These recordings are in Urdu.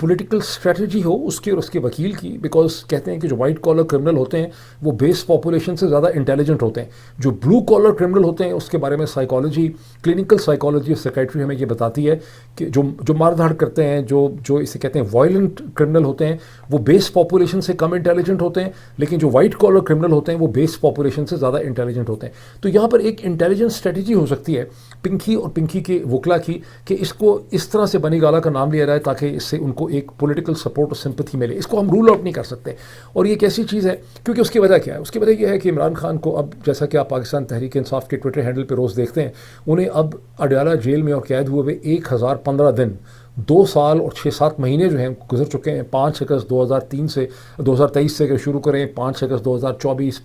پولیٹیکل اسٹریٹجی ہو اس کی اور اس کے وکیل کی، بیکاز کہتے ہیں کہ جو وائٹ کالر کرمنل ہوتے ہیں وہ بیس پاپولیشن سے زیادہ انٹیلیجنٹ ہوتے ہیں. جو بلو کالر کرمنل ہوتے ہیں اس کے بارے میں سائیکالوجی، کلینکل سائیکالوجی اور سیکائٹری ہمیں یہ بتاتی ہے کہ جو مار دھاڑ کرتے ہیں، جو اسے کہتے ہیں وائلنٹ کرمنل ہوتے ہیں، وہ بیس پاپولیشن سے کم انٹیلیجنٹ ہوتے ہیں، لیکن جو وائٹ کالر کرمنل ہوتے ہیں وہ بیس پاپولیشن سے زیادہ انٹیلیجنٹ ہوتے ہیں. تو یہاں پر ایک انٹیلیجنٹ اسٹریٹجی ہو سکتی ہے پنکی اور پنکی کے وکلا کی کہ اس کو اس طرح سے بنی گالا کا نام لیا جائے تاکہ اس سے ان کو ایک پولیٹیکل سپورٹ اور سمپتھی ملے. اس کو ہم رول آؤٹ نہیں کر سکتے، اور یہ ایک ایسی چیز ہے کیونکہ اس کی وجہ کیا ہے؟ اس کی وجہ یہ ہے کہ عمران خان کو اب، جیسا کہ آپ پاکستان تحریک انصاف کے ٹویٹر ہینڈل پہ روز دیکھتے ہیں، انہیں اب اڈیالہ جیل میں اور قید ہوئے ہوئے 1015 دن، 2 سال اور 6-7 مہینے جو ہیں گزر چکے ہیں. 5 اگست 2023 سے اگر شروع کریں، 5 اگست 2024،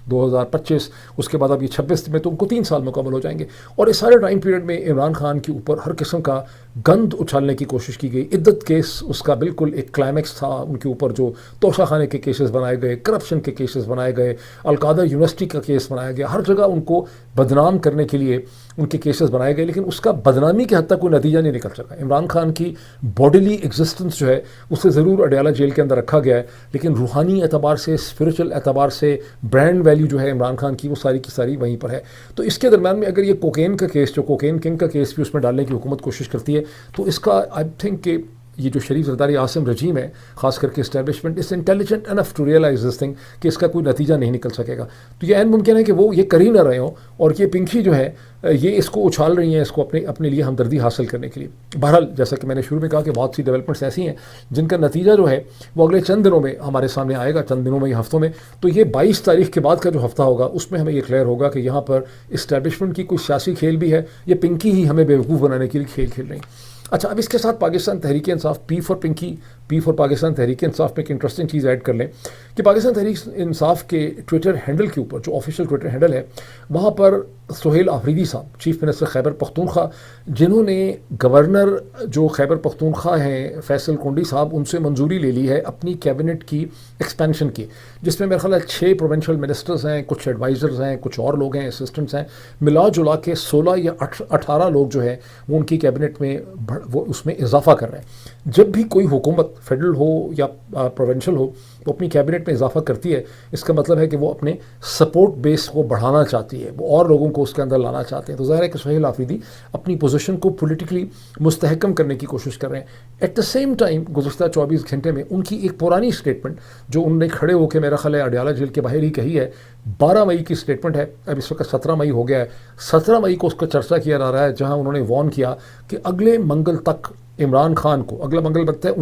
2025، اس کے بعد اب یہ 26 میں، تو ان کو 3 سال مکمل ہو جائیں گے. اور اس سارے ٹائم پیریڈ میں عمران خان کے اوپر ہر قسم کا گند اچھالنے کی کوشش کی گئی. عدت کیس اس کا بالکل ایک کلائمیکس تھا. ان کے اوپر جو توشہ خانے کے کیسز بنائے گئے، کرپشن کے کیسز بنائے گئے، القادہ یونیورسٹی کا کیس بنایا گیا، ہر جگہ ان کو بدنام کرنے کے لیے ان کے کیسز بنائے گئے، لیکن اس کا بدنامی کے حد تک کوئی نتیجہ نہیں نکل سکا. عمران خان کی باڈیلی ایگزسٹنس جو ہے اسے ضرور اڈیالہ جیل کے اندر رکھا گیا ہے، لیکن روحانی اعتبار سے، اسپریچل اعتبار سے، برانڈ ویلیو جو ہے عمران خان کی وہ ساری کی ساری وہیں پر ہے. تو اس کے درمیان میں اگر یہ کوکین کا کیس، جو کوکین کنگ کا کیس بھی اس میں ڈالنے کی حکومت کوشش کرتی ہے، تو اس کا آئی تھنک کہ یہ جو شریف زرداری عاصم رجیم ہے، خاص کر کے اسٹیبلشمنٹ، اس intelligent enough to realise this thing کہ اس کا کوئی نتیجہ نہیں نکل سکے گا. تو یہ عین ممکن ہے کہ وہ یہ کر ہی نہ رہے ہوں، اور یہ پنکی جو ہے یہ اس کو اچھال رہی ہیں، اس کو اپنے لیے ہمدردی حاصل کرنے کے لیے. بہرحال جیسا کہ میں نے شروع میں کہا کہ بہت سی ڈیولپمنٹس ایسی ہیں جن کا نتیجہ جو ہے وہ اگلے چند دنوں میں ہمارے سامنے آئے گا، چند دنوں میں، یا ہفتوں میں. تو یہ 22 تاریخ کے بعد کا جو ہفتہ ہوگا اس میں ہمیں یہ کلیئر ہوگا کہ یہاں پر اسٹیبلشمنٹ کی کوئی سیاسی کھیل بھی ہے، یہ پنکی ہی ہمیں بیوقوف بنانے کے لیے کھیل کھیل رہی ہیں. اچھا، اب اس کے ساتھ Pakistan Tehreek Insaf, P for Pinky, P for Pakistan Tehreek Insaf میں ایک انٹرسٹنگ چیز ایڈ کر لیں کہ پاکستان تحریک انصاف کے ٹویٹر ہینڈل کے اوپر، جو آفیشیل ٹویٹر ہینڈل ہے، وہاں پر سہیل آفریدی صاحب، چیف منسٹر خیبر پختونخوا، جنہوں نے گورنر جو خیبر پختونخوا ہیں فیصل کونڈی صاحب، ان سے منظوری لے لی ہے اپنی کیبنٹ کی ایکسپینشن کی، جس میں میرے خیال ہے 6 پروونشل منسٹرز ہیں، کچھ ایڈوائزرز ہیں، کچھ اور لوگ ہیں، اسسٹنٹس ہیں، ملا جلا کے 16 یا 18 لوگ جو ہیں وہ ان کی کیبنٹ میں وہ اس میں اضافہ کر رہے ہیں. جب بھی کوئی حکومت فیڈرل ہو یا پروونشل ہو وہ اپنی کیبنٹ میں اضافہ کرتی ہے، اس کا مطلب ہے کہ وہ اپنے سپورٹ بیس کو بڑھانا چاہتی ہے، وہ اور لوگوں کو اس کے اندر لانا چاہتے ہیں. تو ظاہر ہے کہ سہیل آفریدی اپنی پوزیشن کو پولیٹیکلی مستحکم کرنے کی کوشش کر رہے ہیں. ایٹ دا سیم ٹائم گزشتہ 24 گھنٹے میں ان کی ایک پرانی اسٹیٹمنٹ جو انہوں نے کھڑے ہو کے میرا خیال ہے اڈیالہ جیل کے باہر ہی کہی ہے، 12 مئی کی اسٹیٹمنٹ ہے، اب اس وقت 17 مئی ہو گیا ہے، 17 مئی کو اس کا چرچا کیا جا رہا ہے، جہاں انہوں نے وارن کیا کہ اگلے منگل تک عمران خان کو، اگلا منگل بنتا ہے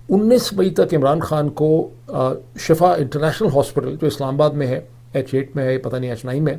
19 مئی تک عمران خان کو شفا انٹرنیشنل ہاسپٹل جو اسلام آباد میں ہے، H8 میں ہے، پتہ نہیں H9 میں،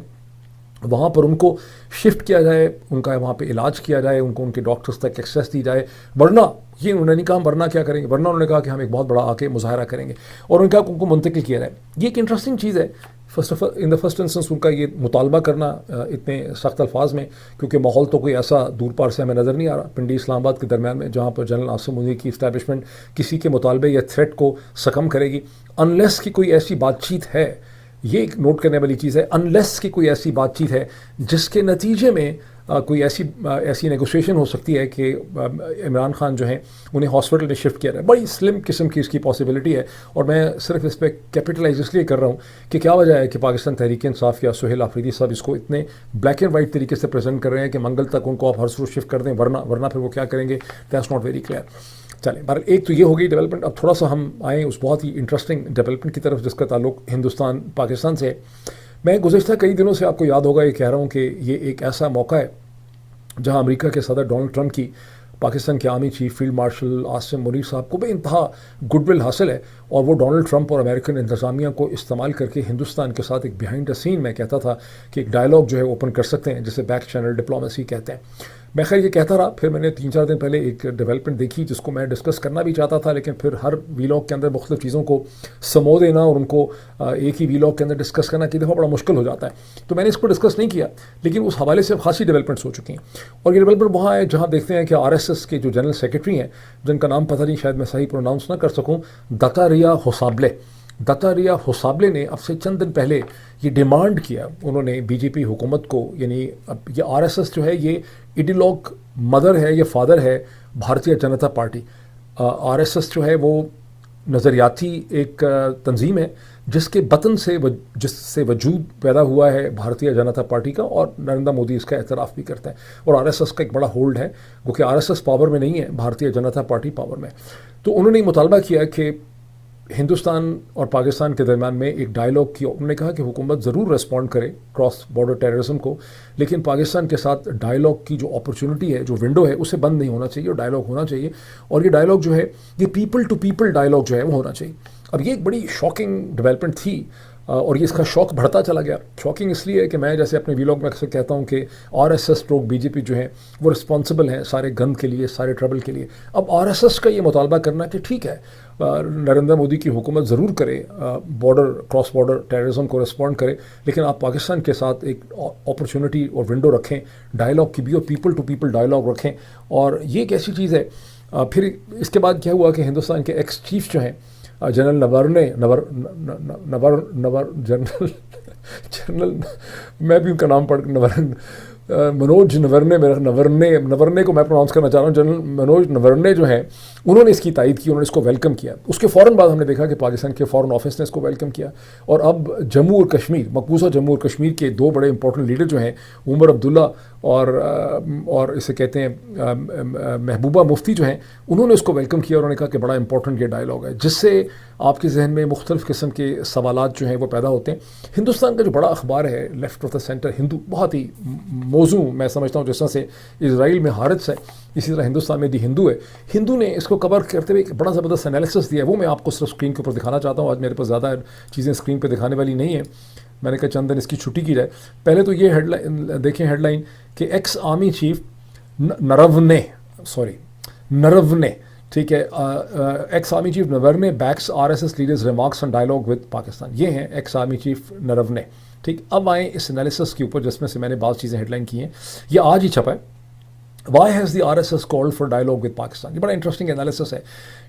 وہاں پر ان کو شفٹ کیا جائے، ان کا وہاں پہ علاج کیا جائے، ان کو ان کے ڈاکٹرز تک ایکسیس دی جائے. ورنہ یہ انہوں نے نہیں کہا ورنہ کیا کریں گے، ورنہ انہوں نے کہا کہ ہم ایک بہت بڑا آ کے مظاہرہ کریں گے، اور ان کا ان کو منتقل کیا جائے. یہ ایک انٹرسٹنگ چیز ہے. ان دا فرسٹ انسٹنس ان کا یہ مطالبہ کرنا اتنے سخت الفاظ میں، کیونکہ ماحول تو کوئی ایسا دور پار سے ہمیں نظر نہیں آ رہا پنڈی اسلام آباد کے درمیان میں جہاں پر جنرل عاصم منیر کی اسٹیبلشمنٹ کسی کے مطالبے یا تھریٹ کو سکم کرے گی، انلیس کی کوئی ایسی بات چیت ہے. یہ ایک نوٹ کرنے والی چیز ہے، انلیس کی کوئی ایسی بات چیت ہے جس کے نتیجے میں کوئی ایسی نیگوسیشن ہو سکتی ہے کہ عمران خان جو ہیں انہیں ہاسپٹل میں شفٹ کیا جائے. بڑی سلم قسم کی اس کی پاسبلٹی ہے، اور میں صرف اس پہ کیپٹلائز اس لیے کر رہا ہوں کہ کیا وجہ ہے کہ پاکستان تحریک انصاف یا سہیل آفریدی صاحب اس کو اتنے بلیک اینڈ وائٹ طریقے سے پریزنٹ کر رہے ہیں کہ منگل تک ان کو آپ ہر روز شفٹ کر دیں، ورنہ پھر وہ کیا کریں گے. That's not very clear. چلیں، بہر ایک تو یہ ہو گئی ڈیولپمنٹ. اب تھوڑا سا ہم آئیں اس بہت ہی انٹرسٹنگ ڈیولپمنٹ کی طرف جس کا تعلق ہندوستان پاکستان سے ہے. میں گزشتہ کئی دنوں سے آپ کو یاد ہوگا یہ کہہ رہا ہوں کہ یہ ایک ایسا موقع ہے جہاں امریکہ کے صدر ڈونلڈ ٹرمپ کی پاکستان کے army chief field marshal Asim Munir صاحب کو بے انتہا گڈ ول حاصل ہے، اور وہ ڈونلڈ ٹرمپ اور امریکن انتظامیہ کو استعمال کر کے ہندوستان کے ساتھ ایک بیہائنڈ دا سین میں کہتا تھا کہ ایک ڈائلاگ جو ہے اوپن کر سکتے ہیں، جسے بیک چینل ڈپلومیسی کہتے ہیں. میں خیر یہ کہتا رہا، پھر میں نے 3-4 دن پہلے ایک ڈیولپمنٹ دیکھی جس کو میں ڈسکس کرنا بھی چاہتا تھا، لیکن پھر ہر ویلاگ کے اندر مختلف چیزوں کو سمو دینا اور ان کو ایک ہی ویلاگ کے اندر ڈسکس کرنا کی دفعہ بڑا مشکل ہو جاتا ہے، تو میں نے اس کو ڈسکس نہیں کیا. لیکن اس حوالے سے خاصی ڈیولپمنٹس ہو چکی ہیں، اور یہ ڈیولپمنٹ وہاں ہے جہاں دیکھتے ہیں کہ RSS کے جو جنرل سیکرٹری ہیں، جن کا نام پتہ نہیں شاید میں صحیح پروناؤنس نہ کر سکوں، دتاریا ہوسابلے نے اب سے چند دن پہلے یہ ڈیمانڈ کیا، انہوں نے BJP حکومت کو، یعنی اب یہ RSS جو ہے یہ ایڈیولوگ مدر ہے، یہ فادر ہے بھارتیہ جنتا پارٹی. RSS جو ہے وہ نظریاتی ایک تنظیم ہے جس کے بطن سے جس سے وجود پیدا ہوا ہے بھارتیہ جنتا پارٹی کا، اور نریندر مودی اس کا اعتراف بھی کرتے ہیں، اور RSS کا ایک بڑا ہولڈ ہے، کیونکہ RSS پاور میں نہیں ہے، بھارتیہ جنتا پارٹی پاور میں. تو انہوں نے مطالبہ کیا کہ ہندوستان اور پاکستان کے درمیان میں ایک ڈائلاگ کی. انہوں نے کہا کہ حکومت ضرور ریسپونڈ کرے کراس بارڈر ٹیررزم کو، لیکن پاکستان کے ساتھ ڈائلاگ کی جو اپرچونٹی ہے، جو ونڈو ہے، اسے بند نہیں ہونا چاہیے، اور ڈائلاگ ہونا چاہیے. اور یہ ڈائلاگ جو ہے یہ پیپل ٹو پیپل ڈائلاگ جو ہے وہ ہونا چاہیے. اب یہ ایک بڑی شاکنگ ڈیولپمنٹ تھی، اور یہ اس کا شوق بڑھتا چلا گیا. شاکنگ اس لیے کہ میں جیسے اپنے ویلاگ میں اکثر کہتا ہوں کہ RSS BJP جو ہے وہ رسپانسبل ہیں سارے گند کے لیے، سارے ٹربل کے لیے. اب RSS کا یہ مطالبہ کرنا کہ ٹھیک ہے نریندر مودی کی حکومت ضرور کرے، کراس بارڈر ٹیررزم کو رسپونڈ کرے، لیکن آپ پاکستان کے ساتھ ایک اپرچونٹی اور ونڈو رکھیں ڈائلاگ کی بھی، اور پیپل ٹو پیپل ڈائلاگ رکھیں. اور یہ ایک ایسی چیز ہے. پھر اس کے بعد کیا ہوا کہ ہندوستان کے ایکس چیف جو ہیں جنرل جنرل میں بھی ان کا نام پڑھ منوج نورنے کو میں پروناؤنس کرنا چاہ رہا ہوں. جنرل منوج نورنے جو ہیں انہوں نے اس کی تائید کی، انہوں نے اس کو ویلکم کیا. اس کے فوراً بعد ہم نے دیکھا کہ پاکستان کے فارن آفس نے اس کو ویلکم کیا. اور اب جموں اور کشمیر، مقبوضہ جموں اور کشمیر کے دو بڑے امپورٹنٹ لیڈر جو ہیں عمر عبداللہ اور اسے کہتے ہیں محبوبہ مفتی جو ہیں، انہوں نے اس کو ویلکم کیا. انہوں نے کہا کہ بڑا امپورٹنٹ یہ ڈائلاگ ہے، جس سے آپ کے ذہن میں مختلف قسم کے سوالات جو ہیں وہ پیدا ہوتے ہیں. ہندوستان کا جو بڑا اخبار ہے لیفٹ آف دا سینٹر ہندو، بہت ہی موضوع میں سمجھتا ہوں، جس طرح سے اسرائیل میں حارث ہے اسی طرح ہندوستان میں دی ہندو ہے. ہندو نے اس کو کور کرتے ہوئے ایک بڑا زبردست انالیسس دیا ہے، وہ میں آپ کو صرف اسکرین کے اوپر دکھانا چاہتا ہوں. آج میرے پاس زیادہ چیزیں اسکرین پہ دکھانے والی نہیں ہیں، میں نے کہا چند دن اس کی چھٹی کی جائے. پہلے تو یہ ہیڈ لائن دیکھیں، ہیڈ لائن کہ ایکس آرمی چیف نرونے ٹھیک ہے، ex army chief Naravane backs RSS leaders remarks on dialogue with Pakistan. یہ ہیں ایکس آرمی چیف نرونے. ٹھیک، اب آئیں اس انالیسس کے اوپر جس میں سے میں نے بعض چیزیں ہیڈ لائن کی ہیں. یہ آج ہی چھپا ہے. Why has the RSS called for dialogue with Pakistan. یہ بڑا انٹرسٹنگ انالیسس ہے.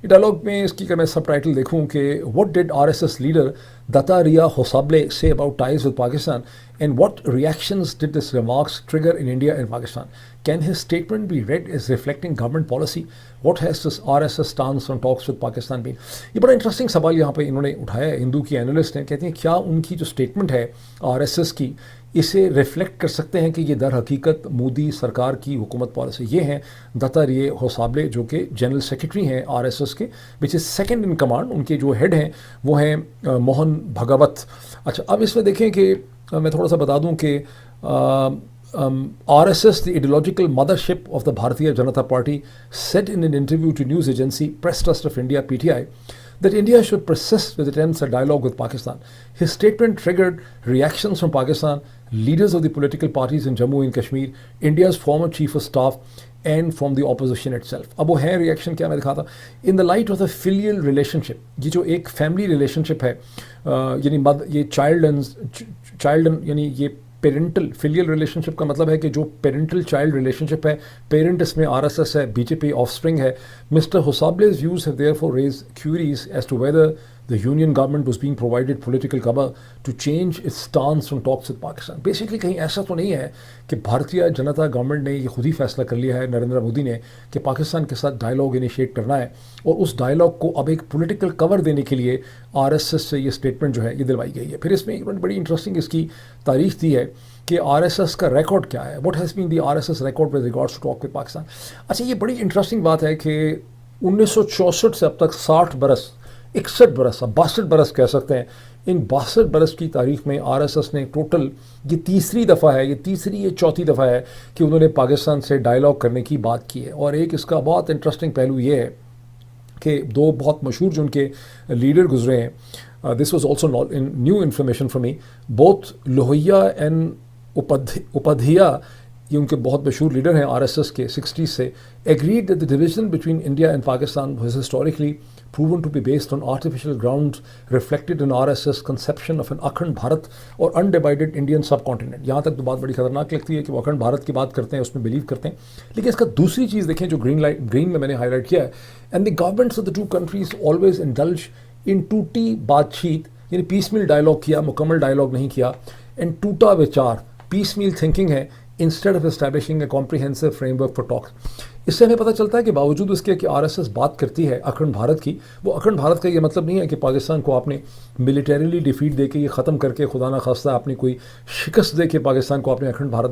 یہ ڈائلاگ میں اس کی اگر میں سب ٹائٹل دیکھوں کہ what did RSS leader Dattatreya Hosabale say about ties with Pakistan and what reactions did this remarks trigger in India and Pakistan. Can his statement be read as reflecting government policy? What has this RSS stance on talks with Pakistan been? یہ بڑا انٹرسٹنگ سوال یہاں پہ انہوں نے اٹھایا ہے. ہندو کی اینالسٹ ہیں، کہتے ہیں کیا ان کی جو اسٹیٹمنٹ ہے RSS کی اسے ریفلیکٹ کر سکتے ہیں کہ یہ در حقیقت مودی سرکار کی حکومت پالیسی. یہ ہیں دتاریا ہوسابلے جو کہ جنرل سیکرٹری ہیں RSS کے، وچ از سیکنڈ ان کمانڈ. ان کے جو ہیڈ ہیں وہ ہیں موہن بھگوت. اچھا، اب اس میں دیکھیں کہ میں تھوڑا سا بتا دوں کہ RSS, the ideological mothership of the Bharatiya Janata Party, said in an interview to news agency Press Trust of India (PTI) that India should persist with attempts at dialogue with Pakistan. His statement triggered reactions from Pakistan, leaders of the political parties in Jammu and Kashmir, India's former chief of staff, and from the opposition itself. اب وہ ہے ریئیکشن کیا میں دکھاتا. In the light of the filial relationship، یہ جو ایک فیملی ریلیشنشپ ہے، یعنی یہ چائلڈ یعنی یہ پیرنٹل فیلیل ریلیشنشپ کا مطلب ہے کہ جو پیرنٹل چائلڈ ریلیشنشپ ہے، پیرنٹ اس میں RSS ہے، BJP آف اسپرنگ ہے. Mister Hosabale's views have therefore raised queries as to whether the union government was being provided political cover to change its stance on talks with Pakistan. Basically کہیں ایسا تو نہیں ہے کہ بھارتیہ جنتا گورنمنٹ نے یہ خود ہی فیصلہ کر لیا ہے، نریندر مودی نے، کہ پاکستان کے ساتھ ڈائلاگ انیشیٹ کرنا ہے، اور اس ڈائلاگ کو اب ایک پولیٹیکل کور دینے کے لیے RSS سے یہ اسٹیٹمنٹ جو ہے یہ دلوائی گئی ہے. پھر اس میں ایک بڑی انٹرسٹنگ اس کی تاریخ دی ہے کہ RSS کا ریکارڈ کیا ہے. What has been the RSS record with regards to talk with Pakistan. اچھا، یہ بڑی انٹرسٹنگ بات ہے کہ 1964 سے اب تک 60 برس، 61 برس، 62 برس کہہ سکتے ہیں، ان 62 برس کی تاریخ میں RSS نے ٹوٹل یہ تیسری دفعہ ہے، یہ چوتھی دفعہ ہے کہ انہوں نے پاکستان سے ڈائلاگ کرنے کی بات کی ہے. اور ایک اس کا بہت انٹرسٹنگ پہلو یہ ہے کہ دو بہت مشہور جو ان کے لیڈر گزرے ہیں، this was also new information for me, both Lohia and Upadhyaya, یہ ان کے بہت مشہور لیڈر ہیں RSS کے 60s سے، agreed that the division between India and Pakistan was historically proven to be based on artificial grounds reflected in RSS conception of an Akhand Bharat اور undivided Indian subcontinent. یہاں تک تو بات بڑی خطرناک لگتی ہے کہ وہ اکھنڈ بھارت کی بات کرتے ہیں، اس میں بلیو کرتے ہیں. لیکن اس کا دوسری چیز دیکھیں جو گرین میں نے ہائی لائٹ کیا ہے، and the governments of the two countries always indulge in ٹوٹی بات چیت، یعنی پیس میل ڈائلاگ کیا، مکمل ڈائلاگ نہیں کیا، اینڈ ٹوٹا وچار، پیس میل تھنکنگ ہے، instead of establishing a comprehensive framework for talks. اس سے ہمیں پتہ چلتا ہے کہ باوجود اس کے کہ RSS بات کرتی ہے اکھنڈ بھارت کی، وہ اکھنڈ بھارت کا یہ مطلب نہیں ہے کہ پاکستان کو آپ نے ملیٹریلی ڈیفیٹ دے کے یہ ختم کر کے خدا نہ خواستہ آپ نے کوئی شکست دے کے پاکستان کو آپ نے اکھنڈ بھارت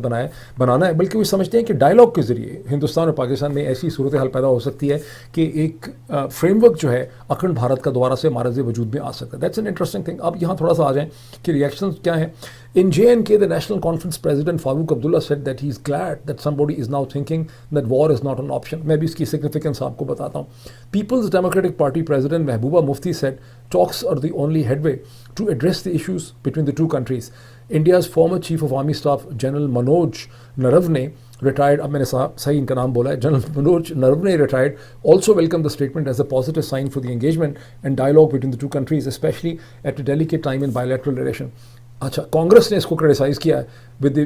بنانا ہے، بلکہ وہ سمجھتے ہیں کہ ڈائلاگ کے ذریعے ہندوستان اور پاکستان میں ایسی صورتحال پیدا ہو سکتی ہے کہ ایک فریم ورک جو ہے اکھنڈ بھارت کا دوبارہ سے معرض وجود میں آ سکتا ہے. That's an interesting thing. اب یہاں تھوڑا سا آ جائیں کہ ریئیکشن کیا ہیں. In J&K, the National Conference President Farooq Abdullah said that he is glad that somebody is now thinking that war is not an option. میں بھی اس کی significance آپ کو بتاتا ہوں. People's Democratic Party President Mehbooba Mufti said talks are the only headway to address the issues between the two countries. India's former Chief of Army Staff General Manoj Naravne retired, اب میں نے صحیح ان کا نام بولا ہے, General Manoj Naravne retired, also welcomed the statement as a positive sign for the engagement and dialogue between the two countries, especially at a delicate time in bilateral relation. اچھا, کانگریس نے اس کو کریٹیسائز کیا ہے with the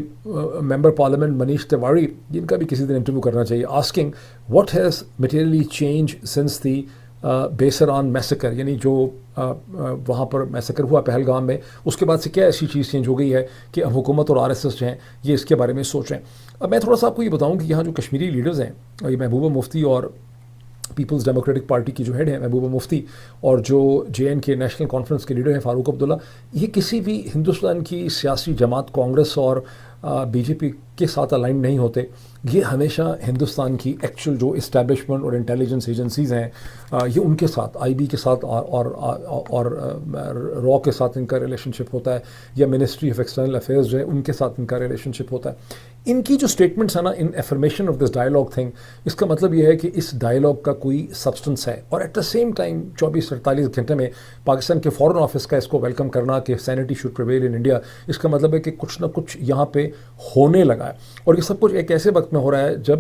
member parliament Manish Tewari, جن کا بھی کسی دن انٹرویو کرنا چاہیے, asking what has materially change since the Baisaran massacre, یعنی جو وہاں پر میسیکر ہوا پہلگام میں, اس کے بعد سے کیا ایسی چیز چینج ہو گئی ہے کہ اب حکومت اور RSS جو ہیں یہ اس کے بارے میں سوچ رہے ہیں. اب میں تھوڑا سا آپ کو یہ بتاؤں کہ یہاں جو کشمیری لیڈرز ہیں, یہ محبوبہ مفتی اور پیپلز ڈیموکریٹک پارٹی کی جو ہیڈ ہیں محبوبہ مفتی, اور جو J&K نیشنل کانفرنس کے لیڈر ہیں فاروق عبداللہ, یہ کسی بھی ہندوستان کی سیاسی جماعت کانگریس اور BJP کے ساتھ الائن نہیں ہوتے. یہ ہمیشہ ہندوستان کی ایکچوئل جو اسٹیبلشمنٹ اور انٹیلیجنس ایجنسیز ہیں یہ ان کے ساتھ, IB کے ساتھ اور را کے ساتھ ان کا ریلیشن شپ ہوتا ہے, یا منسٹری آف ایکسٹرنل افیئرز جو ہے ان کے ساتھ ان کا ریلیشن شپ ہوتا ہے. ان کی جو اسٹیٹمنٹس ہیں نا in affirmation of this dialogue thing, اس کا مطلب یہ ہے کہ اس ڈائلاگ کا کوئی سبسٹنس ہے, اور ایٹ دا سیم ٹائم 24-48 گھنٹے میں پاکستان کے فارن آفس کا اس کو ویلکم کرنا کہ sanity should prevail in India, اس کا مطلب ہے کہ کچھ نہ کچھ یہاں پہ ہونے لگا ہے. اور یہ سب کچھ ایک ایسے وقت میں ہو رہا ہے جب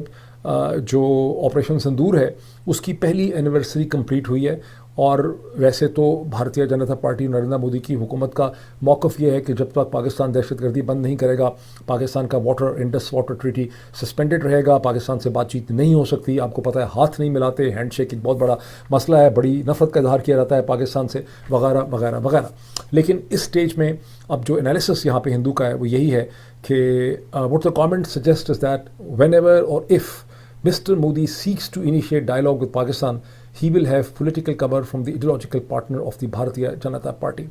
جو آپریشن سندور ہے اس کی پہلی اینیورسری کمپلیٹ ہوئی ہے, اور ویسے تو بھارتیہ جنتا پارٹی نریندر مودی کی حکومت کا موقف یہ ہے کہ جب تک پاکستان دہشت گردی بند نہیں کرے گا, پاکستان کا انڈس واٹر ٹریٹی سسپینڈڈ رہے گا, پاکستان سے بات چیت نہیں ہو سکتی. آپ کو پتہ ہے ہاتھ نہیں ملاتے, ہینڈ شیک ایک بہت بڑا مسئلہ ہے, بڑی نفرت کا اظہار کیا جاتا ہے پاکستان سے, وغیرہ وغیرہ وغیرہ. لیکن اس سٹیج میں اب جو انالیسس یہاں پہ ہندو کا ہے وہ یہی ہے کہ what the comment suggests is that whenever or if Mr. Modi seeks to initiate dialogue with Pakistan, he will have political cover from the ideological partner of the Bharatiya Janata Party.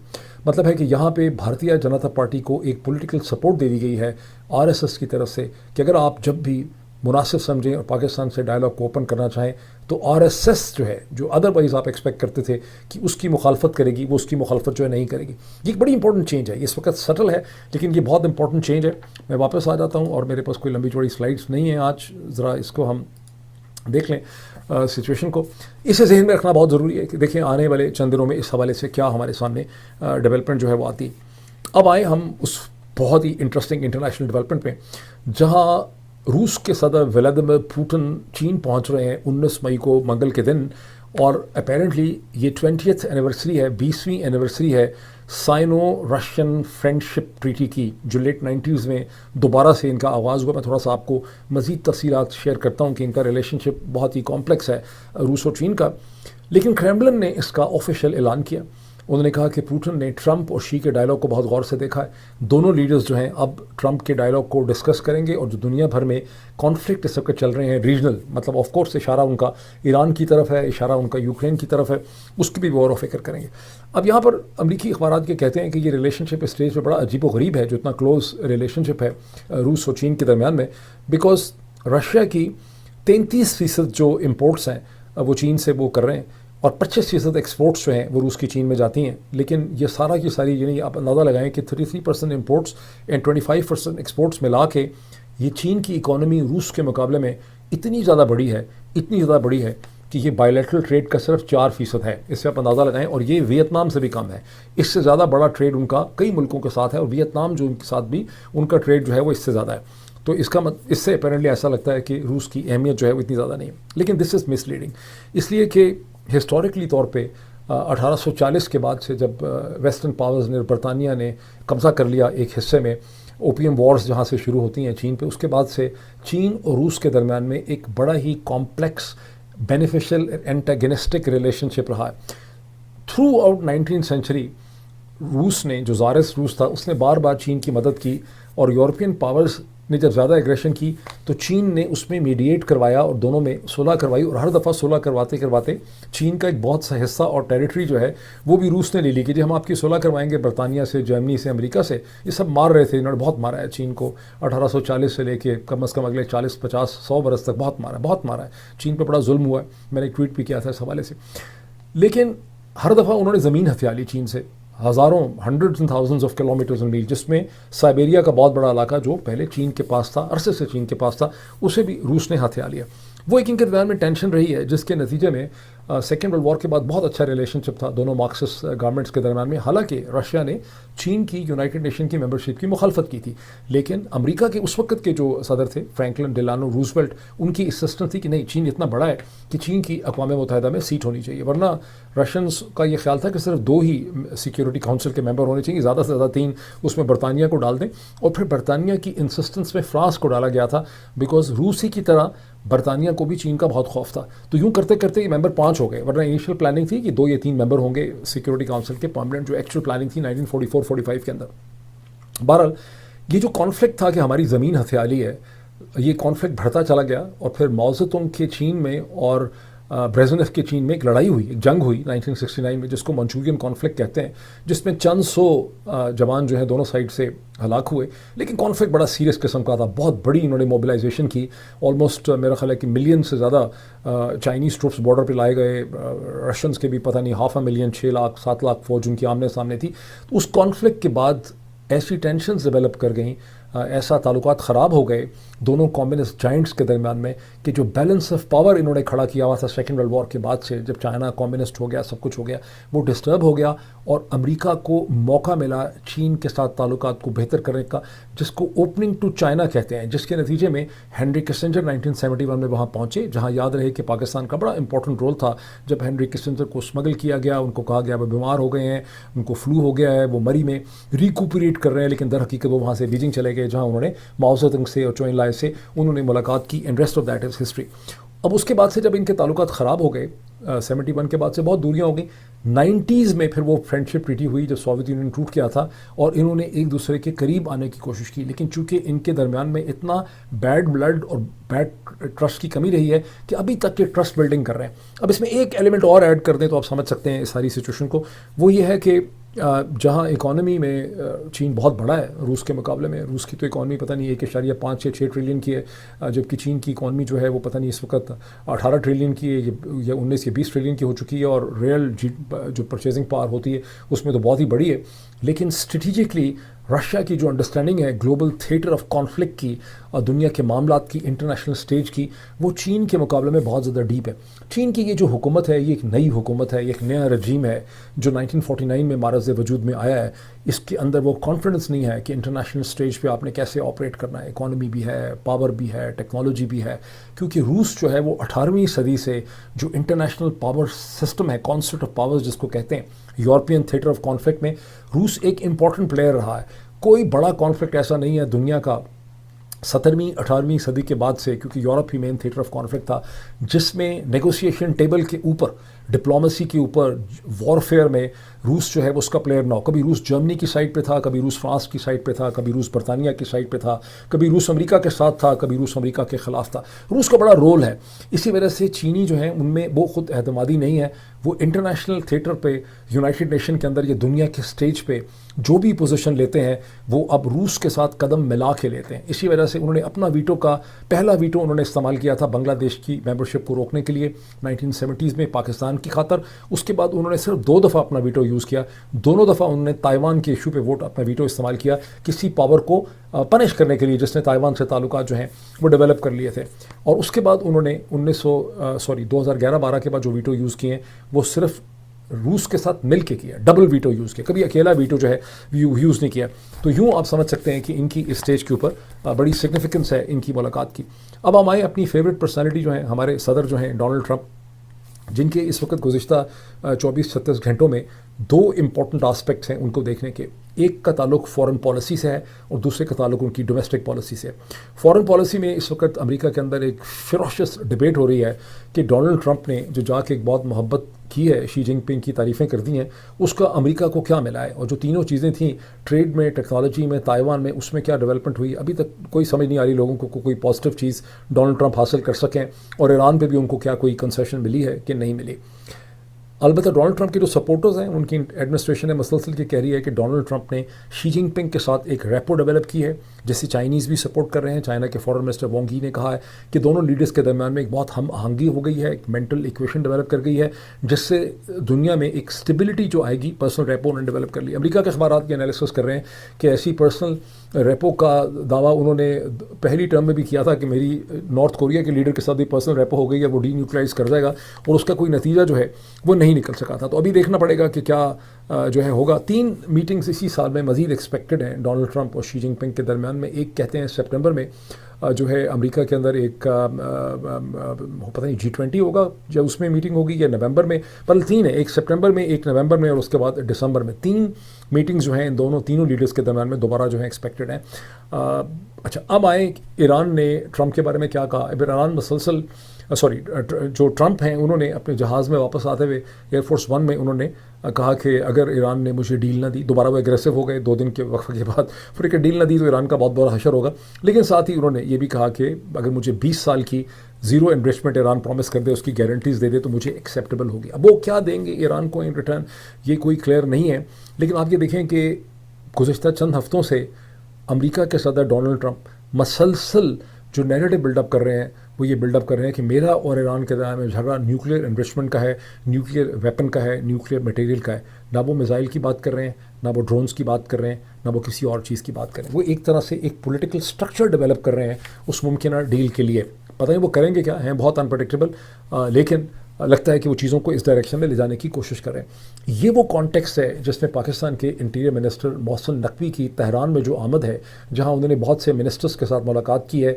مطلب ہے کہ یہاں پہ بھارتیہ جنتا پارٹی کو ایک پولیٹیکل سپورٹ دے دی گئی ہے RSS کی طرف سے کہ اگر آپ جب بھی مناسب سمجھیں اور پاکستان سے ڈائلاگ کو اوپن کرنا چاہیں تو RSS جو ہے, جو ادروائز آپ ایکسپیکٹ کرتے تھے کہ اس کی مخالفت کرے گی, وہ اس کی مخالفت جو ہے نہیں کرے گی. یہ ایک بڑی امپورٹنٹ چینج ہے, اس وقت سٹل ہے لیکن یہ بہت امپورٹنٹ چینج ہے. میں واپس آ جاتا ہوں, اور میرے پاس کوئی لمبی چوڑی سلائڈس نہیں ہیں آج, ذرا اس کو ہم دیکھ لیں سچویشن کو. اسے ذہن میں رکھنا بہت ضروری ہے کہ دیکھیں آنے والے چند دنوں میں اس حوالے سے کیا ہمارے سامنے ڈیولپمنٹ جو ہے وہ آتی. اب آئیں ہم اس بہت ہی انٹرسٹنگ انٹرنیشنل ڈیولپمنٹ پہ, جہاں روس کے صدر ولادیمیر پوٹن چین پہنچ رہے ہیں 19 مئی کو منگل کے دن, اور اپیرنٹلی یہ 20th اینیورسری ہے, 20ویں اینیورسری ہے سائنو رشین فرینڈشپ ٹریٹی کی, جو لیٹ 90s میں دوبارہ سے ان کا آغاز ہوا. میں تھوڑا سا آپ کو مزید تفصیلات شیئر کرتا ہوں کہ ان کا ریلیشن شپ بہت ہی کمپلیکس ہے روس اور چین کا. لیکن کریملن نے اس کا آفیشیل اعلان کیا. انہوں نے کہا کہ پوٹن نے ٹرمپ اور شی کے ڈائلاگ کو بہت غور سے دیکھا ہے. دونوں لیڈرز جو ہیں اب ٹرمپ کے ڈائلاگ کو ڈسکس کریں گے, اور جو دنیا بھر میں کانفلکٹ اس وقت چل رہے ہیں ریجنل, مطلب آف کورس اشارہ ان کا ایران کی طرف ہے, اشارہ ان کا یوکرین کی طرف ہے, اس کی بھی غور و فکر کریں گے. اب یہاں پر امریکی اخبارات یہ کہتے ہیں کہ یہ ریلیشن شپ اس اسٹیج پہ بڑا عجیب و غریب ہے, جو اتنا کلوز ریلیشن شپ ہے روس اور چین کے درمیان میں, بیکاز رشیا کی 33% جو امپورٹس ہیں وہ چین سے وہ کر رہے ہیں, اور 25% ایکسپورٹس جو ہیں وہ روس کی چین میں جاتی ہیں. لیکن یہ سارا کی ساری, یعنی آپ اندازہ لگائیں کہ 33% امپورٹس اینڈ 25% ایکسپورٹس ملا کے یہ چین کی اکانومی روس کے مقابلے میں اتنی زیادہ بڑی ہے کہ یہ بائیلیٹرل ٹریڈ کا صرف 4% ہے. اس سے آپ اندازہ لگائیں, اور یہ ویتنام سے بھی کم ہے. اس سے زیادہ بڑا ٹریڈ ان کا کئی ملکوں کے ساتھ ہے, اور ویتنام جو ان کے ساتھ بھی ان کا ٹریڈ جو ہے وہ اس سے زیادہ ہے. تو اس سے اپیرنٹلی ایسا لگتا ہے کہ روس کی اہمیت جو ہے وہ اتنی زیادہ نہیں ہے. لیکن دس از مس لیڈنگ, اس لیے کہ ہسٹوریکلی طور پہ 1840 کے بعد سے جب ویسٹرن پاورز نے, برطانیہ نے قبضہ کر لیا ایک حصے میں, اوپیم وارز جہاں سے شروع ہوتی ہیں چین پہ, اس کے بعد سے چین اور روس کے درمیان میں ایک بڑا ہی کمپلیکس بینیفیشل اینٹاگنسٹک ریلیشن شپ رہا ہے. تھرو آؤٹ 19th سینچری روس نے, جو زارس روس تھا, اس نے بار بار چین کی مدد کی, اور یورپین پاورز نے جب زیادہ ایگریشن کی تو چین نے اس میں میڈیٹ کروایا اور دونوں میں صلح کروائی، اور ہر دفعہ صلح کرواتے کرواتے چین کا ایک بہت سا حصہ اور ٹیریٹری جو ہے وہ بھی روس نے لے لی کہ جی ہم آپ کی صلح کروائیں گے برطانیہ سے، جرمنی سے، امریکہ سے۔ یہ سب مار رہے تھے، انہوں نے بہت مارا ہے چین کو 1840 سے لے کے کم از کم اگلے 40 50 100 برس تک بہت مارا ہے چین پہ، بڑا ظلم ہوا ہے۔ میں نے ایک ٹویٹ بھی کیا تھا اس حوالے سے۔ لیکن ہر دفعہ انہوں نے زمین ہتھیا لی چین سے، ہزاروں، hundreds and thousands of kilometres and mile, جس میں سائبیریا کا بہت بڑا علاقہ جو پہلے چین کے پاس تھا، عرصے سے چین کے پاس تھا، اسے بھی روس نے ہتھیا لیا۔ وہ ایک ان کے درمیان میں ٹینشن رہی ہے، جس کے نتیجے میں سیکنڈ ورلڈ وار کے بعد بہت اچھا ریلیشن شپ تھا دونوں مارکسسٹ گورنمنٹس کے درمیان میں، حالانکہ رشیا نے چین کی یونائٹڈ نیشن کی ممبرشپ کی مخالفت کی تھی، لیکن امریکہ کے اس وقت کے جو صدر تھے فرینکلن ڈیلانو روزویلٹ، ان کی انسسٹنس تھی کہ نہیں، چین اتنا بڑا ہے کہ چین کی اقوام متحدہ میں سیٹ ہونی چاہیے، ورنہ رشینس کا یہ خیال تھا کہ صرف 2 ہی سیکیورٹی کونسل کے ممبر ہونے چاہیے، زیادہ سے زیادہ 3، اس میں برطانیہ کو ڈال دیں۔ اور پھر برطانیہ کی انسسٹنس میں فرانس کو ڈالا گیا تھا، بیکاز روس ہی کی طرح برطانیہ کو بھی چین کا بہت خوف تھا۔ تو یوں کرتے کرتے یہ ممبر 5 ہو گئے، ورنہ انیشیل پلاننگ تھی کہ 2 یا 3 ممبر ہوں گے سیکیورٹی کونسل کے پرماننٹ، جو ایکچوئل پلاننگ تھی 1944-45 کے اندر۔ بہرحال یہ جو کانفلکٹ تھا کہ ہماری زمین ہتھیا لی ہے، یہ کانفلکٹ بڑھتا چلا گیا، اور پھر ماؤ زے تونگ کے چین میں اور بریزنیف کے چین میں ایک لڑائی ہوئی، ایک جنگ ہوئی 1969 میں، جس کو منچورین کانفلکٹ کہتے ہیں، جس میں چند سو جوان جو ہیں دونوں سائڈ سے ہلاک ہوئے، لیکن کانفلکٹ بڑا سیریس قسم کا تھا، بہت بڑی انہوں نے موبلائزیشن کی، آلموسٹ میرا خیال ہے کہ ملین سے زیادہ چائنیز ٹروپس بارڈر پہ لائے گئے، رشینس کے بھی پتہ نہیں 500,000 6 لاکھ 7 لاکھ فوج ان کی آمنے سامنے تھی۔ تو اس کانفلکٹ کے بعد ایسی ٹینشنز ڈیولپ کر گئیں، ایسا تعلقات خراب ہو گئے دونوں کمیونسٹ جائنٹس کے درمیان میں کہ جو بیلنس آف پاور انہوں نے کھڑا کیا ہوا تھا سیکنڈ ورلڈ وار کے بعد سے، جب چائنا کمیونسٹ ہو گیا، سب کچھ ہو گیا، وہ ڈسٹرب ہو گیا، اور امریکہ کو موقع ملا چین کے ساتھ تعلقات کو بہتر کرنے کا، جس کو اوپننگ ٹو چائنا کہتے ہیں، جس کے نتیجے میں ہنری کسنجر 1971 میں وہاں پہنچے، جہاں یاد رہے کہ پاکستان کا بڑا امپورٹنٹ رول تھا جب ہنری کسنجر کو اسمگل کیا گیا، ان کو کہا گیا وہ بیمار ہو گئے ہیں، ان کو فلو ہو گیا ہے، وہ مری میں ریکوپریٹ کر رہے ہیں، لیکن در حقیقت وہ وہاں سے بیجنگ چلے گئے، جہاں انہوں نے ماؤ زے تونگ سے اور چو انلائے سے انہوں نے ملاقات کی، and rest of that is history. اب اس کے بعد سے جب ان کے تعلقات خراب ہو گئے، 71 کے بعد سے بہت دوریاں ہو گئیں، 90s میں پھر وہ فرینڈشپ ٹریٹی ہوئی جب سوویت یونین ٹوٹ گیا تھا، اور انہوں نے ایک دوسرے کے قریب آنے کی کوشش کی، لیکن چونکہ ان کے درمیان میں اتنا بیڈ بلڈ اور بیڈ ٹرسٹ کی کمی رہی ہے کہ ابھی تک یہ ٹرسٹ بلڈنگ کر رہے ہیں۔ اب اس میں ایک ایلیمنٹ اور ایڈ کر دیں تو آپ سمجھ سکتے ہیں اس ساری سچویشن کو، وہ یہ ہے کہ جہاں اکانومی میں چین بہت بڑا ہے روس کے مقابلے میں، روس کی تو اکانومی پتہ نہیں 1.5 یا 6 ٹریلین کی ہے، جبکہ چین کی اکانومی جو ہے وہ پتہ نہیں اس وقت 18 ٹریلین کی ہے یا 19 یا 20 ٹریلین کی ہو چکی ہے، اور ریئل جو پرچیزنگ پاور ہوتی ہے اس میں تو بہت ہی بڑی ہے۔ لیکن اسٹریٹجکلی رشیا کی جو انڈرسٹینڈنگ ہے گلوبل تھیٹر آف کانفلکٹ کی اور دنیا کے معاملات کی، انٹرنیشنل سٹیج کی، وہ چین کے مقابلے میں بہت زیادہ ڈیپ ہے۔ چین کی یہ جو حکومت ہے، یہ ایک نئی حکومت ہے، یہ ایک نیا رجیم ہے جو 1949 میں معرض وجود میں آیا ہے۔ اس کے اندر وہ کانفیڈنس نہیں ہے کہ انٹرنیشنل سٹیج پہ آپ نے کیسے آپریٹ کرنا ہے، اکانومی بھی ہے، پاور بھی ہے، ٹیکنالوجی بھی ہے، کیونکہ روس جو ہے وہ 18ویں صدی سے جو انٹرنیشنل پاور سسٹم ہے، کانسیپٹ آف پاورز جس کو کہتے ہیں، یورپین تھیٹر آف کانفلکٹ میں روس ایک امپورٹنٹ پلیئر رہا ہے۔ کوئی بڑا کانفلکٹ ایسا نہیں ہے دنیا کا 17ویں 18ویں صدی کے بعد سے، کیونکہ یورپ ہی مین تھیٹر آف کانفلکٹ تھا، جس میں نیگوسیشن ٹیبل کے اوپر، ڈپلومیسی کے اوپر، وارفیئر میں روس جو ہے وہ اس کا پلیئر نہ ہو۔ کبھی روس جرمنی کی سائڈ پہ تھا، کبھی روس فرانس کی سائڈ پہ تھا، کبھی روس برطانیہ کی سائڈ پہ تھا، کبھی روس امریکہ کے ساتھ تھا، کبھی روس امریکہ کے خلاف تھا۔ روس کا بڑا رول ہے، اسی وجہ سے چینی جو ہیں ان میں وہ خود اعتمادی نہیں ہے، وہ انٹرنیشنل تھیٹر پہ، یونائٹڈ نیشن کے اندر یا دنیا کے سٹیج پہ جو بھی پوزیشن لیتے ہیں وہ اب روس کے ساتھ قدم ملا کے لیتے ہیں۔ اسی وجہ سے انہوں نے اپنا ویٹو کا پہلا ویٹو انہوں نے استعمال کیا تھا بنگلہ دیش کی ممبرشپ کو روکنے کے لیے 1970s میں پاکستان کی خاطر۔ اس کے بعد انہوں نے صرف 2 دفعہ اپنا ویٹو یوز کیا، دونوں دفعہ انہوں نے تائیوان کے ایشو پہ ووٹ اپنا ویٹو استعمال کیا، کسی پاور کو پنش کرنے کے لیے جس نے تائیوان سے تعلقات جو ہیں وہ ڈیولپ کر لیے تھے۔ اور اس کے بعد انہوں نے 2011-12 کے بعد جو ویٹو یوز کیے ہیں وہ صرف روس کے ساتھ مل کے کیا، ڈبل ویٹو یوز کیا، کبھی اکیلا ویٹو جو ہے یوز نہیں کیا۔ تو یوں آپ سمجھ سکتے ہیں کہ ان کی اسٹیج کے اوپر بڑی سگنیفیکنس ہے ان کی ملاقات کی۔ اب ہم آئے اپنی فیوریٹ پرسنالٹی جو ہیں ہمارے صدر جو ہیں ڈونلڈ ٹرمپ، جن کے اس وقت گزشتہ 24-36 گھنٹوں میں دو امپورٹنٹ آسپیکٹس ہیں ان کو دیکھنے کے. ایک کا تعلق فورن پالیسی سے ہے اور دوسرے کا تعلق ان کی ڈومیسٹک پالیسی سے. فورن پالیسی میں اس وقت امریکہ کے اندر ایک فیروشس ڈبیٹ ہو رہی ہے کہ ڈونلڈ ٹرمپ نے جو جا کے ایک بہت محبت کی ہے، شی جن پنگ کی تعریفیں کر دی ہیں، اس کا امریکہ کو کیا ملا ہے، اور جو تینوں چیزیں تھیں ٹریڈ میں، ٹیکنالوجی میں، تائیوان میں، اس میں کیا ڈیولپمنٹ ہوئی. ابھی تک کوئی سمجھ نہیں آ رہی لوگوں کو کوئی پازیٹیو چیز ڈونلڈ ٹرمپ حاصل کر سکیں، اور ایران پہ بھی ان کو کیا کوئی کنسیشن ملی ہے کہ نہیں ملی. البتہ ڈونلڈ ٹرمپ کے جو سپورٹرز ہیں ان کی ایڈمنسٹریشن نے مسلسل یہ کہہ رہی ہے کہ ڈونلڈ ٹرمپ نے شی جن پنگ کے ساتھ ایک ریپو ڈیولپ کی ہے، جس سے چائنیز بھی سپورٹ کر رہے ہیں. چائنا کے فورن منسٹر وانگ یی نے کہا ہے کہ دونوں لیڈرز کے درمیان میں ایک بہت ہم آہنگی ہو گئی ہے، ایک مینٹل ایکویشن ڈیولپ کر گئی ہے، جس سے دنیا میں ایک اسٹیبلٹی جو آئے گی. پرسنل ریپو انہوں نے ڈیولپ کر لی. امریکہ کے اخبارات کی انالیسس کر رہے ہیں کہ ایسی پرسنل ریپو کا دعویٰ انہوں نے پہلی ٹرم میں بھی کیا تھا کہ میری نارتھ کوریا کے لیڈر کے ساتھ بھی پرسنل ریپو ہو گئی ہے، وہ ڈی نیوکلائز کر جائے گا، اور اس کا کوئی نتیجہ جو ہے وہ نہیں نکل سکا تھا. تو ابھی دیکھنا پڑے گا کہ کیا جو ہے ہوگا. 3 میٹنگز اسی سال میں مزید ایکسپیکٹڈ ہیں ڈونلڈ ٹرمپ اور شی جن پنگ کے درمیان میں. ایک کہتے ہیں سپٹمبر میں جو ہے امریکہ کے اندر ایک پتہ نہیں G20 ہوگا جب اس میں میٹنگ ہوگی، یا نومبر میں. پر 3 ہے، ایک سپٹمبر میں، ایک نومبر میں، اور اس کے بعد دسمبر میں. 3 میٹنگز جو ہیں ان تینوں لیڈرز کے درمیان میں دوبارہ جو ہیں ایکسپیکٹڈ ہیں. اچھا، اب آئیں ایران نے ٹرمپ کے بارے میں کیا کہا. اب ایران مسلسل جو ٹرمپ ہیں انہوں نے اپنے جہاز میں واپس آتے ہوئے ایئر فورس 1 میں انہوں نے کہا کہ اگر ایران نے مجھے ڈیل نہ دی، دوبارہ وہ اگریسو ہو گئے 2 دن کے وقفے کے بعد، پھر کہ ڈیل نہ دی تو ایران کا بہت بڑا حشر ہوگا. لیکن ساتھ ہی انہوں نے یہ بھی کہا کہ اگر مجھے 20 سال کی زیرو انریچمنٹ ایران پرومس کر دے، اس کی گارنٹیز دے دے، تو مجھے ایکسیپٹیبل ہوگی. اب وہ کیا دیں گے ایران کو ان ریٹرن، یہ کوئی کلیئر نہیں ہے. لیکن آپ یہ دیکھیں کہ گزشتہ چند ہفتوں سے امریکہ کے صدر ڈونلڈ ٹرمپ مسلسل جو نیریٹو بلڈ اپ کر رہے ہیں وہ یہ بلڈ اپ کر رہے ہیں کہ میرا اور ایران کے درمیان میں جھگڑا نیوکلیئر انریچمنٹ کا ہے، نیوکلیئر ویپن کا ہے، نیوکلیئر مٹیریل کا ہے. نہ وہ میزائل کی بات کر رہے ہیں، نہ وہ ڈرونز کی بات کر رہے ہیں، نہ وہ کسی اور چیز کی بات کر رہے ہیں. وہ ایک طرح سے ایک پولیٹیکل سٹرکچر ڈیولپ کر رہے ہیں اس ممکنہ ڈیل کے لیے. پتہ نہیں وہ کریں گے کیا، ہیں بہت انپریڈکٹیبل، لیکن لگتا ہے کہ وہ چیزوں کو اس ڈائریکشن میں لے جانے کی کوشش کریں. یہ وہ کانٹیکسٹ ہے جس میں پاکستان کے انٹیریئر منسٹر محسن نقوی کی تہران میں جو آمد ہے، جہاں انہوں نے بہت سے منسٹرز کے ساتھ ملاقات کی ہے،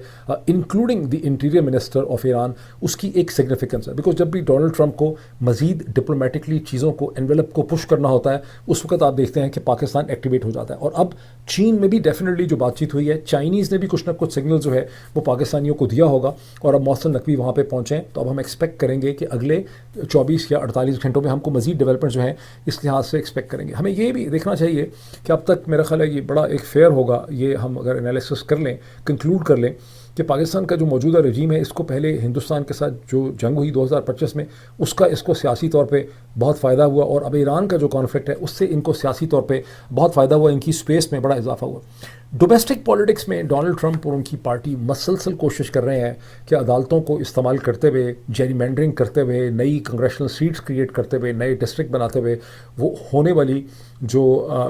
including the interior minister of Iran, اس کی ایک سگنیفیکنس ہے. بیکاز جب بھی ڈونلڈ ٹرمپ کو مزید ڈپلومیٹکلی چیزوں کو انویلپ کو پش کرنا ہوتا ہے، اس وقت آپ دیکھتے ہیں کہ پاکستان ایکٹیویٹ ہو جاتا ہے. اور اب چین میں بھی ڈیفینیٹلی جو بات چیت ہوئی ہے، چائنیز نے بھی کچھ نہ کچھ سگنل جو ہے وہ پاکستانیوں کو دیا ہوگا، اور اب محسن نقوی وہاں پہ پہنچے ہیں. تو اب ہم ایکسپیکٹ کریں گے کہ اگلے 24 یا 48 گھنٹوں میں ہم کو مزید ڈیولپمنٹ جو ہیں اس لحاظ سے ایکسپیکٹ کریں گے. ہمیں یہ بھی دیکھنا چاہیے کہ اب تک میرا خیال ہے یہ بڑا ایک فیئر ہوگا، یہ ہم اگر انالیسس کر لیں، کنکلوڈ کر لیں کہ پاکستان کا جو موجودہ رجیم ہے، اس کو پہلے ہندوستان کے ساتھ جو جنگ ہوئی 2025 میں، اس کا اس کو سیاسی طور پہ بہت فائدہ ہوا، اور اب ایران کا جو کانفلکٹ ہے اس سے ان کو سیاسی طور پہ بہت فائدہ ہوا، ان کی اسپیس میں بڑا اضافہ ہوا. ڈومیسٹک پالیٹکس میں ڈونلڈ ٹرمپ اور ان کی پارٹی مسلسل کوشش کر رہے ہیں کہ عدالتوں کو استعمال کرتے ہوئے، جیری مینڈرنگ کرتے ہوئے، نئی کنگریشنل سیٹس کریٹ کرتے ہوئے، نئے ڈسٹرکٹ بناتے ہوئے، وہ ہونے والی جو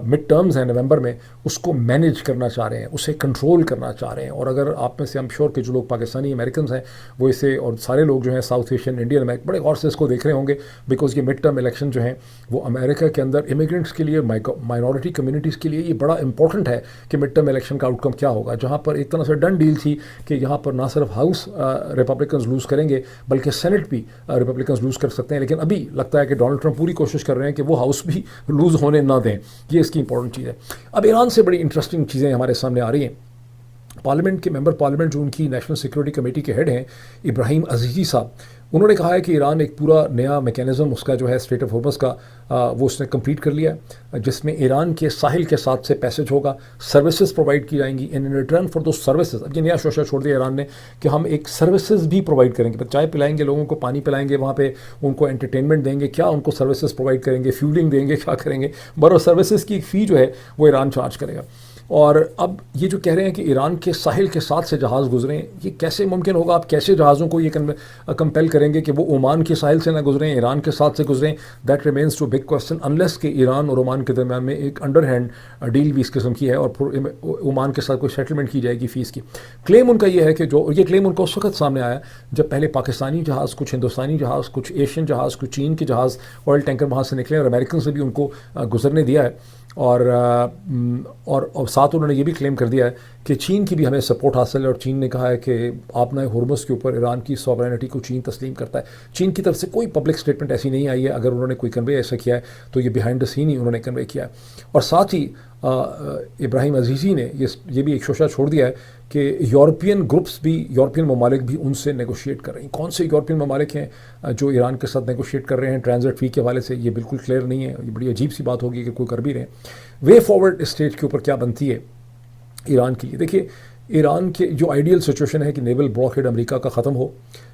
مڈ ٹرمز ہیں نومبر میں، اس کو مینیج کرنا چاہ رہے ہیں، اسے کنٹرول کرنا چاہ رہے ہیں. اور اگر آپ میں سے ہم شور کہ جو لوگ پاکستانی امریکنز ہیں وہ اسے، اور سارے لوگ جو ہیں ساؤتھ ایشین انڈین امریکن، بڑے غور سے اس کو دیکھ رہے ہوں گے، بیکاز یہ مڈ ٹرم الیکشن جو ہیں وہ امریکہ کے اندر امیگرنٹس کے لیے، مائنورٹی کمیونٹیز کے لیے یہ بڑا امپورٹنٹ ہے کہ مڈ ٹرم الیکشن کا آؤٹ کم کیا ہوگا. جہاں پر ایک طرح سے ڈن ڈیل تھی کہ یہاں پر نہ صرف ہاؤس ریپبلکنز لوز کریں گے بلکہ سینٹ بھی ریپبلکنز لوز کر سکتے ہیں. لیکن ابھی لگتا ہے کہ ڈونلڈ ٹرمپ پوری کوشش کر رہے ہیں کہ وہ ہاؤس بھی لوز ہونے نہ دیں. یہ اس کی امپورٹنٹ چیز ہے. اب ایران سے بڑی انٹرسٹنگ چیزیں ہمارے سامنے آ رہی ہیں. پارلیمنٹ کے ممبر پارلیمنٹ جو ان کی نیشنل سیکورٹی کمیٹی کے ہیڈ ہیں ابراہیم عزیزی صاحب، انہوں نے کہا ہے کہ ایران ایک پورا نیا میکینزم اس کا جو ہے اسٹریٹ آف ہارمز کا وہ اس نے کمپلیٹ کر لیا ہے، جس میں ایران کے ساحل کے ساتھ سے پیسج ہوگا، سروسز پرووائڈ کی جائیں گی in return for those services. اب یہ نیا شوشہ چھوڑ دیا ایران نے کہ ہم ایک سروسز بھی پرووائڈ کریں گے، چائے پلائیں گے لوگوں کو، پانی پلائیں گے، وہاں پہ ان کو انٹرٹینمنٹ دیں گے. کیا ان کو سروسز پرووائڈ کریں گے، فیولنگ دیں گے، کیا کریں گے، برو سروسز کی فی جو ہے وہ ایران چارج کرے گا. اور اب یہ جو کہہ رہے ہیں کہ ایران کے ساحل کے ساتھ سے جہاز گزریں، یہ کیسے ممکن ہوگا؟ آپ کیسے جہازوں کو یہ کمپیل کریں گے کہ وہ عمان کے ساحل سے نہ گزریں، ایران کے ساتھ سے گزریں؟ That remains to big question, unless کہ ایران اور عمان کے درمیان میں ایک انڈر ہینڈ ڈیل بھی اس قسم کی ہے اور پھر عمان کے ساتھ کوئی سیٹلمنٹ کی جائے گی فیس کی. کلیم ان کا یہ ہے کہ یہ کلیم ان کو اس وقت سامنے آیا جب پہلے پاکستانی جہاز، کچھ ہندوستانی جہاز، کچھ ایشین جہاز، کچھ چین کے جہاز، آئل ٹینکر وہاں سے نکلے اور امریکن سے بھی ان کو گزرنے دیا ہے. اور ساتھ انہوں نے یہ بھی کلیم کر دیا ہے کہ چین کی بھی ہمیں سپورٹ حاصل ہے، اور چین نے کہا ہے کہ آپ نے ہرمز کے اوپر ایران کی سوورینٹی کو چین تسلیم کرتا ہے۔ چین کی طرف سے کوئی پبلک اسٹیٹمنٹ ایسی نہیں آئی ہے، اگر انہوں نے کوئی کنوے ایسا کیا ہے تو یہ بیہائنڈ دا سین ہی انہوں نے کنوے کیا ہے۔ اور ساتھ ہی ابراہیم عزیزی نے یہ بھی ایک شوشہ چھوڑ دیا ہے کہ یورپین گروپس بھی، یورپین ممالک بھی ان سے نیگوشیٹ کر رہے ہیں۔ کون سے یورپین ممالک ہیں جو ایران کے ساتھ نیگوشیٹ کر رہے ہیں ٹرانزٹ فی کے حوالے سے، یہ بالکل کلیئر نہیں ہے۔ یہ بڑی عجیب سی بات ہوگی کہ کوئی کر بھی رہے ہیں۔ وے فارورڈ اسٹیج کے اوپر کیا بنتی ہے ایران کے لیے؟ دیکھیے، ایران کے جو آئیڈیل سچویشن ہے کہ نیول بلاکیڈ امریکہ کا ختم ہو،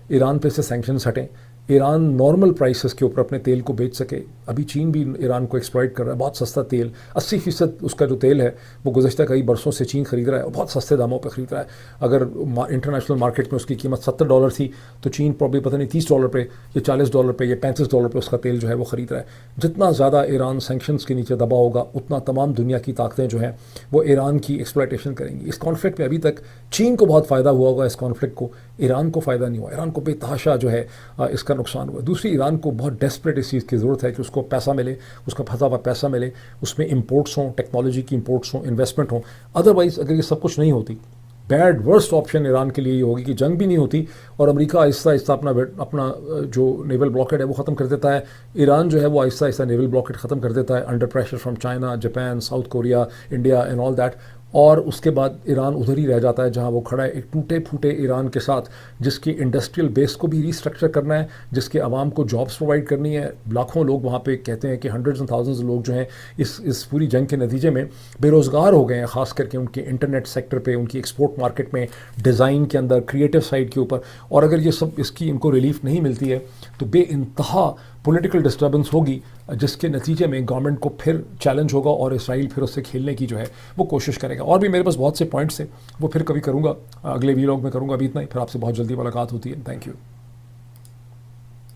ایران پہ سے سینکشنز ہٹیں، ایران نارمل پرائسز کے اوپر اپنے تیل کو بیچ سکے۔ ابھی چین بھی ایران کو ایکسپلائٹ کر رہا ہے، بہت سستا تیل، 80% اس کا جو تیل ہے وہ گزشتہ کئی برسوں سے چین خرید رہا ہے، اور بہت سستے داموں پہ خرید رہا ہے۔ اگر انٹرنیشنل مارکیٹ میں اس کی قیمت $70 تھی تو چین پرابلی پتہ نہیں $30 پہ یا $40 پہ یا $35 پہ اس کا تیل جو ہے وہ خرید رہا ہے۔ جتنا زیادہ ایران سینکشنز کے نیچے دبا ہوگا، اتنا تمام دنیا کی طاقتیں جو ہیں وہ ایران کی ایکسپلائٹیشن کریں گی۔ اس کانفلکٹ میں ابھی تک چین کو بہت فائدہ ہوا ہوگا، اس کانفلکٹ کو ایران کو فائدہ نہیں ہوا، ایران کو بے تحاشا جو ہے اس کا نقصان ہوا۔ دوسری، ایران کو بہت ڈیسپریٹ اس چیز کی ضرورت ہے کہ اس کو پیسہ ملے، اس کا پھنسا ہوا پیسہ ملے، اس میں امپورٹس ہوں، ٹیکنالوجی کی امپورٹس ہوں، انویسٹمنٹ ہوں۔ ادروائز اگر یہ سب کچھ نہیں ہوتی، بیڈ ورسٹ آپشن ایران کے لیے یہ ہوگی کہ جنگ بھی نہیں ہوتی اور امریکہ آہستہ آہستہ اپنا جو نیول بلاکیڈ ہے وہ ختم کر دیتا ہے، ایران جو ہے وہ آہستہ آہستہ نیول بلاکیڈ ختم کر دیتا ہے under pressure from China, Japan, south Korea, India and all that, اور اس کے بعد ایران ادھر ہی رہ جاتا ہے جہاں وہ کھڑا ہے، ایک ٹوٹے پھوٹے ایران کے ساتھ، جس کی انڈسٹریل بیس کو بھی ریسٹرکچر کرنا ہے، جس کے عوام کو جابس پرووائڈ کرنی ہے۔ لاکھوں لوگ وہاں پہ کہتے ہیں کہ ہنڈریڈز اینڈ تھاؤزنڈز لوگ جو ہیں اس پوری جنگ کے نتیجے میں بے روزگار ہو گئے ہیں، خاص کر کے ان کے انٹرنیٹ سیکٹر پہ، ان کی ایکسپورٹ مارکیٹ میں، ڈیزائن کے اندر، کریٹو سائڈ کے اوپر۔ اور اگر یہ سب اس کی ان کو ریلیف نہیں ملتی ہے تو بے انتہا پولیٹیکل ڈسٹربنس ہوگی، جس کے نتیجے میں گورنمنٹ کو پھر چیلنج ہوگا اور اسرائیل پھر اس سے کھیلنے کی جو ہے وہ کوشش کرے گا۔ اور بھی میرے پاس بہت سے پوائنٹس ہیں، وہ پھر کبھی کروں گا، اگلے ویلاگ میں کروں گا۔ ابھی اتنا ہی، پھر آپ سے بہت جلدی ملاقات ہوتی ہے۔ Thank you.